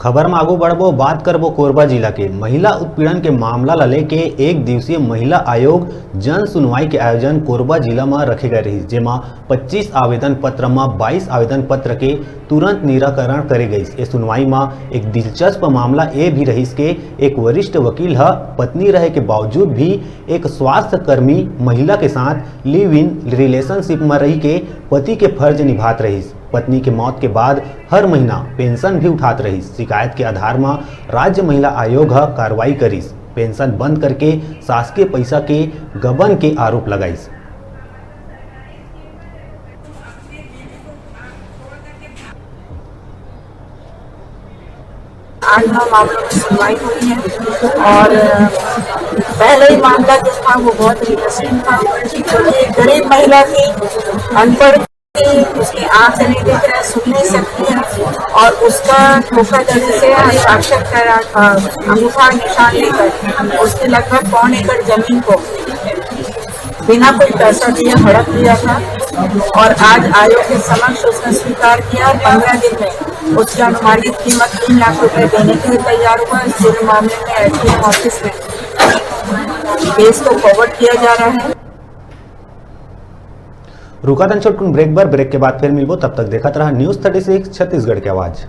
खबर में आगू बढ़बो बात करबो कोरबा जिला के महिला उत्पीड़न के मामला ला लेके एक दिवसीय महिला आयोग जन सुनवाई के आयोजन कोरबा जिला में रखे गए रही, जेमा 25 आवेदन पत्र में 22 आवेदन पत्र के तुरंत निराकरण करे गई। इस सुनवाई में एक दिलचस्प मामला ये भी रही के एक वरिष्ठ वकील पत्नी रहे के बावजूद भी एक स्वास्थ्य कर्मी महिला के साथ लिव इन रिलेशनशिप में रही के पति के फर्ज निभात रही। पत्नी के मौत के बाद हर महीना पेंशन भी उठात रही। शिकायत के आधार में राज्य महिला आयोग कार्रवाई करीस, पेंशन बंद करके शासकीय पैसा के गबन के आरोप लगाईस। आज 9 मामलों में सुनवाई हुई है और पहले ही मामला जो था वो बहुत इंटरेस्टिंग था, क्योंकि एक गरीब महिला थी, अनपढ़ थी, उसकी आँख से नहीं देख रहा, सुन नहीं सकती है और उसका धोखाधड़ी से हस्ताक्षर करा अंगूठा निशान लेकर उसके लगभग 1.25 एकड़ जमीन को बिना कोई पैसा दिए हड़प लिया था और आज आयोग के समक्ष उसने स्वीकार किया और 15 दिन में उसकी अनुमानित कीमत 3 लाख रुपए देने के लिए तैयार हुआ। इस पूरे मामले में एसडीएम ऑफिस में केस को फॉरवर्ड किया जा रहा है। रुका तन छोटकुन ब्रेक के बाद फिर मिलबो, तब तक देखत रहा न्यूज़ 36 छत्तीसगढ़ की आवाज।